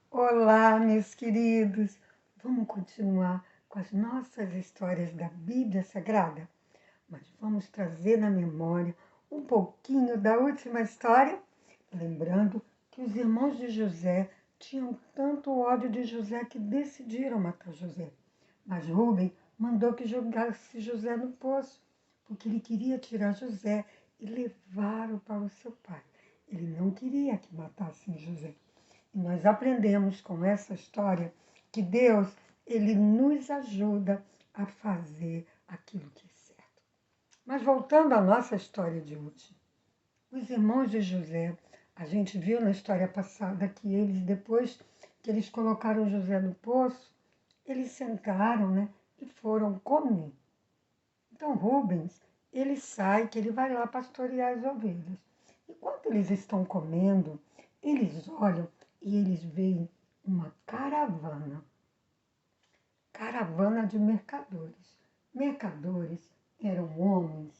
Olá, meus queridos! Vamos continuar com as nossas histórias da Bíblia Sagrada, mas vamos trazer na memória um pouquinho da última história, lembrando que os irmãos de José tinham tanto ódio de José que decidiram matar José. Mas Rubem mandou que jogasse José no poço, porque ele queria tirar José e levá-lo para o seu pai. Ele não queria que matassem José. E nós aprendemos com essa história que Deus, ele nos ajuda a fazer aquilo que é certo. Mas voltando à nossa história de hoje, os irmãos de José, a gente viu na história passada que eles, depois que eles colocaram José no poço, eles sentaram, né, e foram comer. Então Rubens, ele sai, que ele vai lá pastorear as ovelhas. Enquanto eles estão comendo, eles olham e eles veem uma caravana de mercadores. Mercadores eram homens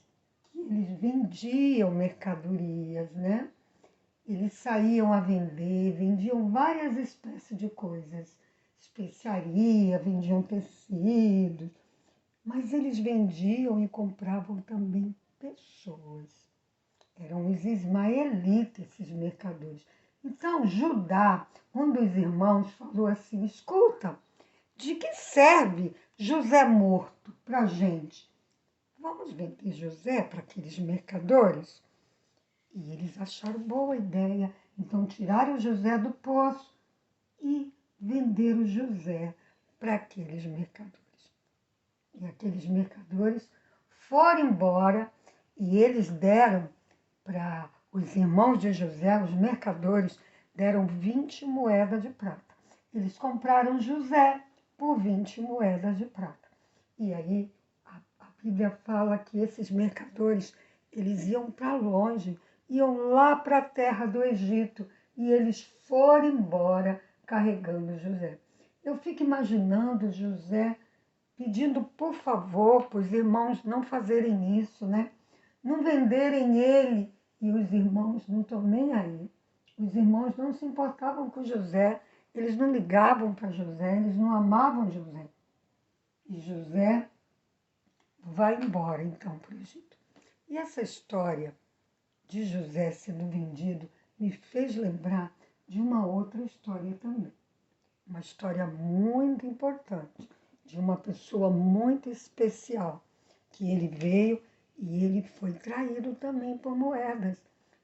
que eles vendiam mercadorias, né? Eles saíam a vender, vendiam várias espécies de coisas, especiaria, vendiam tecidos, mas eles vendiam e compravam também pessoas. Eram os ismaelitas, esses mercadores. Então, Judá, um dos irmãos, falou assim: escuta, de que serve José morto para a gente? Vamos vender José para aqueles mercadores? E eles acharam boa ideia. Então, tiraram José do poço e venderam José para aqueles mercadores. E aqueles mercadores foram embora e eles deram para os irmãos de José, os mercadores, deram 20 moedas de prata. Eles compraram José por 20 moedas de prata. E aí a Bíblia fala que esses mercadores, eles iam para longe, iam lá para a terra do Egito e eles foram embora carregando José. Eu fico imaginando José pedindo por favor para os irmãos não fazerem isso, né? Não venderem ele. E os irmãos não estão nem aí. Os irmãos não se importavam com José, eles não ligavam para José, eles não amavam José. E José vai embora então para o Egito. E essa história de José sendo vendido me fez lembrar de uma outra história também. Uma história muito importante, de uma pessoa muito especial, que ele veio e ele foi traído também por moedas.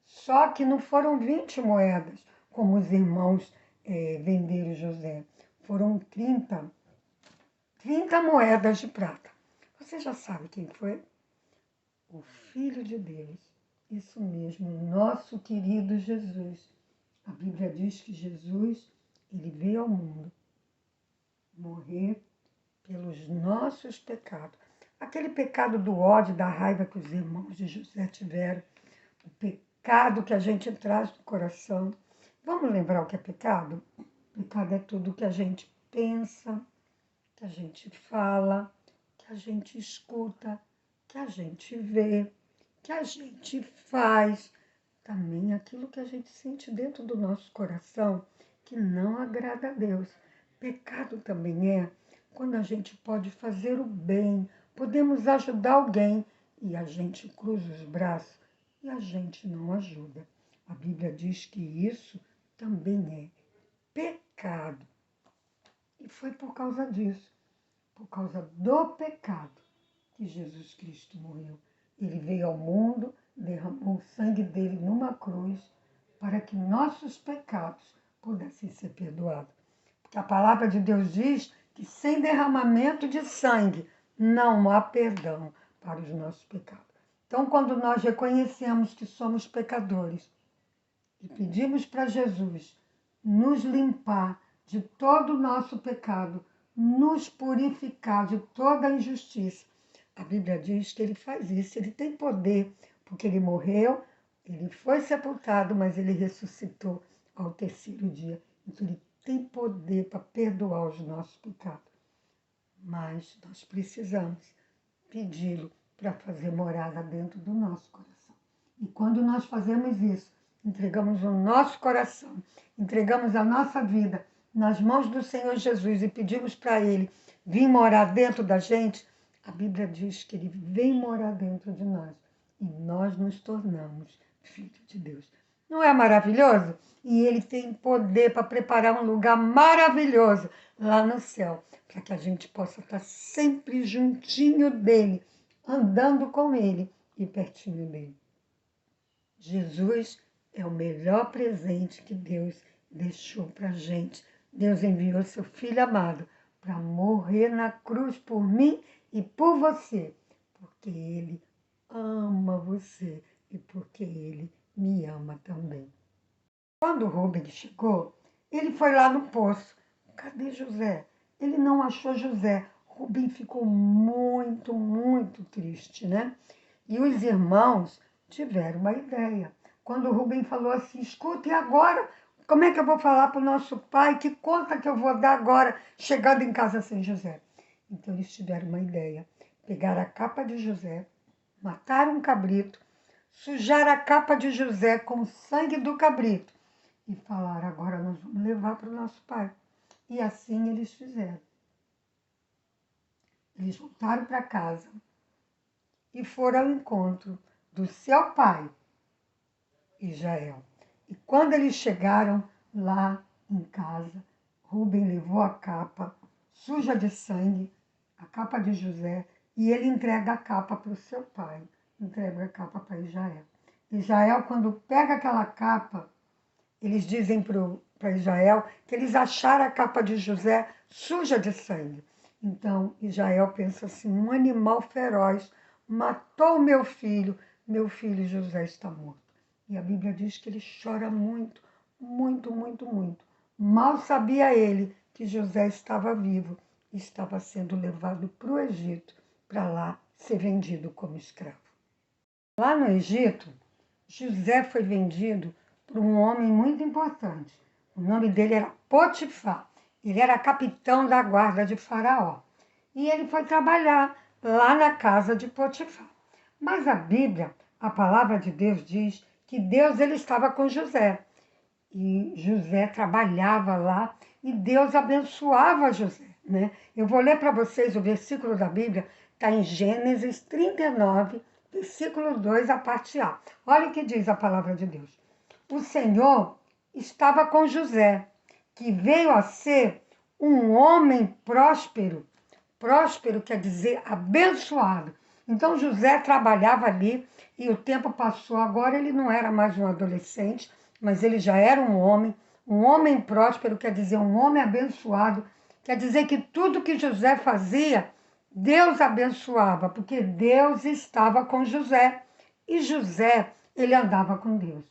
Só que não foram 20 moedas, como os irmãos venderam José. Foram 30 moedas de prata. Você já sabe quem foi? O Filho de Deus. Isso mesmo, nosso querido Jesus. A Bíblia diz que Jesus, ele veio ao mundo morrer pelos nossos pecados. Aquele pecado do ódio, da raiva que os irmãos de José tiveram, o pecado que a gente traz no coração. Vamos lembrar o que é pecado? Pecado é tudo que a gente pensa, que a gente fala, que a gente escuta, que a gente vê, que a gente faz. Também aquilo que a gente sente dentro do nosso coração que não agrada a Deus. Pecado também é quando a gente pode fazer o bem, podemos ajudar alguém e a gente cruza os braços e a gente não ajuda. A Bíblia diz que isso também é pecado. E foi por causa disso, por causa do pecado, que Jesus Cristo morreu. Ele veio ao mundo, derramou o sangue dele numa cruz para que nossos pecados pudessem ser perdoados. Porque a palavra de Deus diz que sem derramamento de sangue não há perdão para os nossos pecados. Então, quando nós reconhecemos que somos pecadores e pedimos para Jesus nos limpar de todo o nosso pecado, nos purificar de toda a injustiça, a Bíblia diz que ele faz isso, ele tem poder, porque ele morreu, ele foi sepultado, mas ele ressuscitou ao terceiro dia. Então ele tem poder para perdoar os nossos pecados. Mas nós precisamos pedi-lo para fazer morada dentro do nosso coração. E quando nós fazemos isso, entregamos o nosso coração, entregamos a nossa vida, nas mãos do Senhor Jesus e pedimos para Ele vir morar dentro da gente, a Bíblia diz que Ele vem morar dentro de nós e nós nos tornamos filhos de Deus. Não é maravilhoso? E Ele tem poder para preparar um lugar maravilhoso lá no céu, para que a gente possa estar sempre juntinho dEle, andando com Ele e pertinho dEle. Jesus é o melhor presente que Deus deixou para a gente. Deus enviou seu Filho amado para morrer na cruz por mim e por você, porque Ele ama você e porque Ele me ama também. Quando Rubem chegou, ele foi lá no poço. Cadê José? Ele não achou José. Rubem ficou muito, muito triste, né? E os irmãos tiveram uma ideia. Quando Rubem falou assim, escuta, e agora? Como é que eu vou falar para o nosso pai? Que conta que eu vou dar agora, chegando em casa sem José? Então eles tiveram uma ideia. Pegaram a capa de José, mataram um cabrito, sujaram a capa de José com o sangue do cabrito e falaram, agora nós vamos levar para o nosso pai. E assim eles fizeram. Eles voltaram para casa e foram ao encontro do seu pai, Israel. E quando eles chegaram lá em casa, Rubem levou a capa suja de sangue, a capa de José, e ele entrega a capa para o seu pai, entrega a capa para Israel. Israel, quando pega aquela capa, eles dizem para Israel que eles acharam a capa de José suja de sangue. Então, Israel pensa assim, um animal feroz matou meu filho José está morto. E a Bíblia diz que ele chora muito, muito, muito, muito. Mal sabia ele que José estava vivo e estava sendo levado para o Egito, para lá ser vendido como escravo. Lá no Egito, José foi vendido por um homem muito importante. O nome dele era Potifar. Ele era capitão da guarda de Faraó. E ele foi trabalhar lá na casa de Potifar. Mas a Bíblia, a palavra de Deus diz que Deus ele estava com José. E José trabalhava lá e Deus abençoava José, né? Eu vou ler para vocês o versículo da Bíblia, está em Gênesis 39, versículo 2, a parte A. Olha o que diz a palavra de Deus. O Senhor estava com José, que veio a ser um homem próspero. Próspero quer dizer abençoado. Então José trabalhava ali e o tempo passou. Agora ele não era mais um adolescente, mas ele já era um homem próspero, quer dizer, um homem abençoado, quer dizer que tudo que José fazia, Deus abençoava, porque Deus estava com José, e José, ele andava com Deus.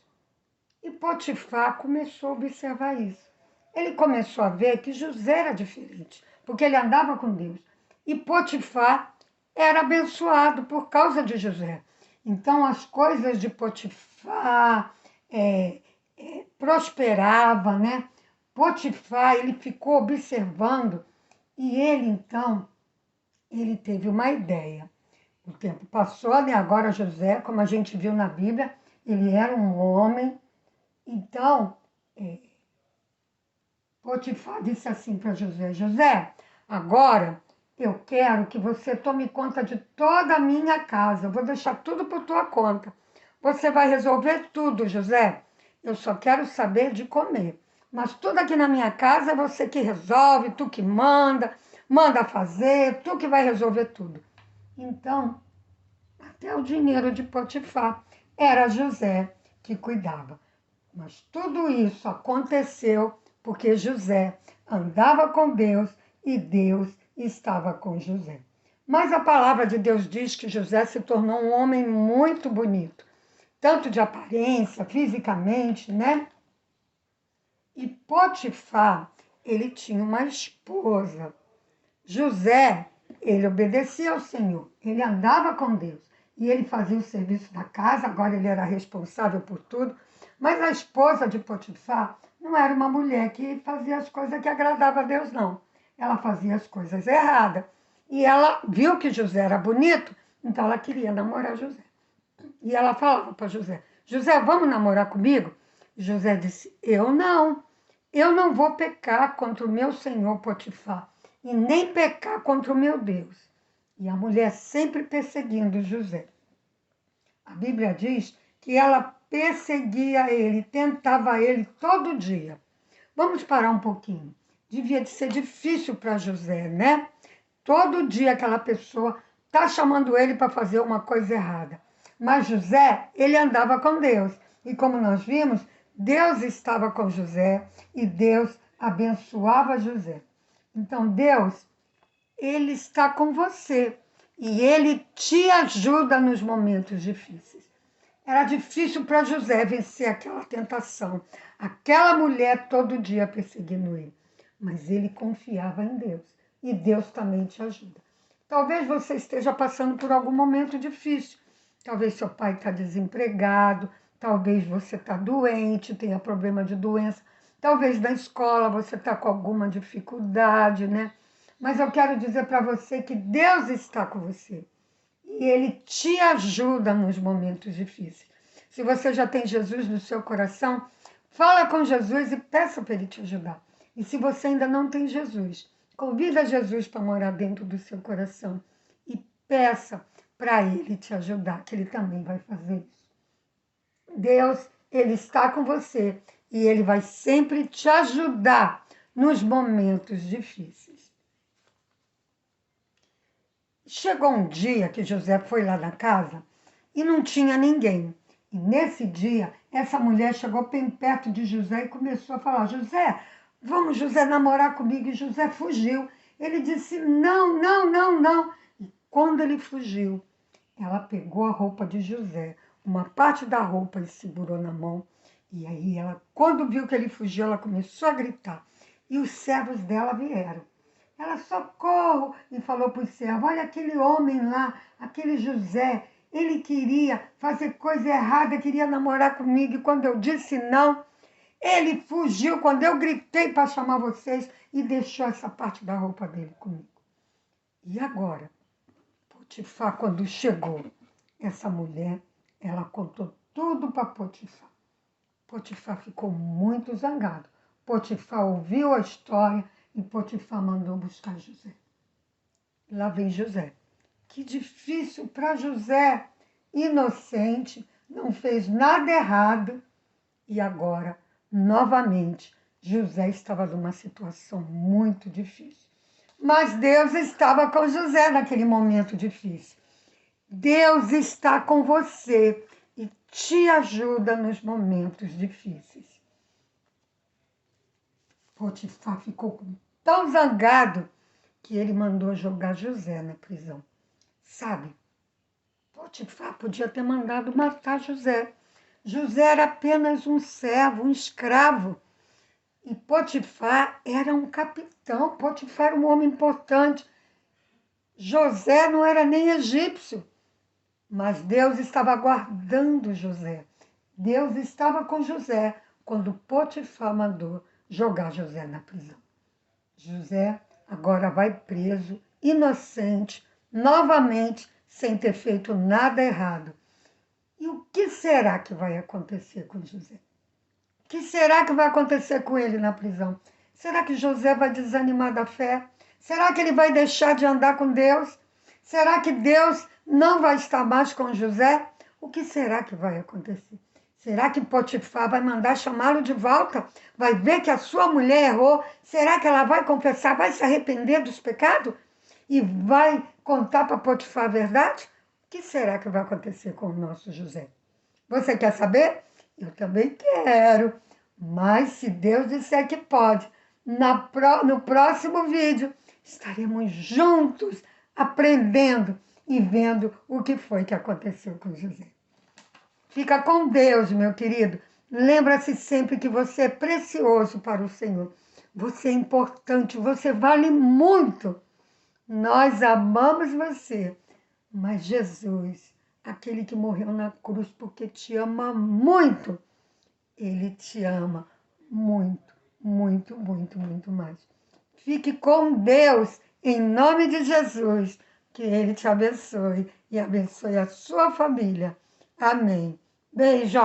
E Potifar começou a observar isso. Ele começou a ver que José era diferente, porque ele andava com Deus. E Potifar era abençoado por causa de José. Então, as coisas de Potifar prosperava, né? Potifar, ele ficou observando e ele, então, ele teve uma ideia. O tempo passou, né? Agora José, como a gente viu na Bíblia, ele era um homem. Então, Potifar disse assim para José, José, agora eu quero que você tome conta de toda a minha casa, eu vou deixar tudo por tua conta. Você vai resolver tudo, José. Eu só quero saber de comer. Mas tudo aqui na minha casa é você que resolve, tu que manda fazer, tu que vai resolver tudo. Então, até o dinheiro de Potifar era José que cuidava. Mas tudo isso aconteceu porque José andava com Deus e Deus estava com José. Mas a palavra de Deus diz que José se tornou um homem muito bonito, tanto de aparência, fisicamente, né? E Potifar, ele tinha uma esposa. José, ele obedecia ao Senhor, ele andava com Deus e ele fazia o serviço da casa, agora ele era responsável por tudo. Mas a esposa de Potifar não era uma mulher que fazia as coisas que agradavam a Deus, não. Ela fazia as coisas erradas. E ela viu que José era bonito, então ela queria namorar José. E ela falava para José, José, vamos namorar comigo? E José disse, eu não. eu não vou pecar contra o meu senhor Potifar, e nem pecar contra o meu Deus. E a mulher sempre perseguindo José. A Bíblia diz que ela perseguia ele, tentava ele todo dia. Vamos parar um pouquinho. Devia de ser difícil para José, né? Todo dia aquela pessoa está chamando ele para fazer uma coisa errada. Mas José, ele andava com Deus. E como nós vimos, Deus estava com José e Deus abençoava José. Então Deus, ele está com você e ele te ajuda nos momentos difíceis. Era difícil para José vencer aquela tentação, aquela mulher todo dia perseguindo ele. Mas ele confiava em Deus e Deus também te ajuda. Talvez você esteja passando por algum momento difícil. Talvez seu pai está desempregado, talvez você está doente, tenha problema de doença. Talvez na escola você está com alguma dificuldade, né? Mas eu quero dizer para você que Deus está com você. E Ele te ajuda nos momentos difíceis. Se você já tem Jesus no seu coração, fala com Jesus e peça para Ele te ajudar. E se você ainda não tem Jesus, convida Jesus para morar dentro do seu coração e peça para Ele te ajudar, que Ele também vai fazer isso. Deus, Ele está com você e Ele vai sempre te ajudar nos momentos difíceis. Chegou um dia que José foi lá na casa e não tinha ninguém. E nesse dia, essa mulher chegou bem perto de José e começou a falar: José, vamos, José, namorar comigo. E José fugiu. Ele disse: não, não, não, não. E quando ele fugiu, ela pegou a roupa de José, uma parte da roupa e segurou na mão. E aí, ela, quando viu que ele fugiu, ela começou a gritar. E os servos dela vieram. Ela, socorro, e falou para o servo: olha aquele homem lá, aquele José, ele queria fazer coisa errada, queria namorar comigo, e quando eu disse não, ele fugiu quando eu gritei para chamar vocês e deixou essa parte da roupa dele comigo. E agora, Potifar, quando chegou, essa mulher, ela contou tudo para Potifar. Potifar ficou muito zangado. Potifar ouviu a história e Potifar mandou buscar José. Lá vem José. Que difícil para José, inocente, não fez nada errado. E agora, novamente, José estava numa situação muito difícil. Mas Deus estava com José naquele momento difícil. Deus está com você e te ajuda nos momentos difíceis. Potifar ficou tão zangado que ele mandou jogar José na prisão. Sabe, Potifar podia ter mandado matar José. José era apenas um servo, um escravo. E Potifar era um capitão. Potifar era um homem importante. José não era nem egípcio. Mas Deus estava guardando José. Deus estava com José quando Potifar mandou jogar José na prisão. José agora vai preso, inocente, novamente, sem ter feito nada errado. E o que será que vai acontecer com José? O que será que vai acontecer com ele na prisão? Será que José vai desanimar da fé? Será que ele vai deixar de andar com Deus? Será que Deus não vai estar mais com José? O que será que vai acontecer? Será que Potifar vai mandar chamá-lo de volta? Vai ver que a sua mulher errou? Será que ela vai confessar, vai se arrepender dos pecados? E vai contar para Potifar a verdade? O que será que vai acontecer com o nosso José? Você quer saber? Eu também quero. Mas se Deus disser que pode, no próximo vídeo estaremos juntos aprendendo e vendo o que foi que aconteceu com José. Fica com Deus, meu querido. Lembra-se sempre que você é precioso para o Senhor. Você é importante, você vale muito. Nós amamos você. Mas Jesus, aquele que morreu na cruz porque te ama muito, ele te ama muito, muito, muito, muito mais. Fique com Deus, em nome de Jesus. Que ele te abençoe e abençoe a sua família. Amém. Beijo.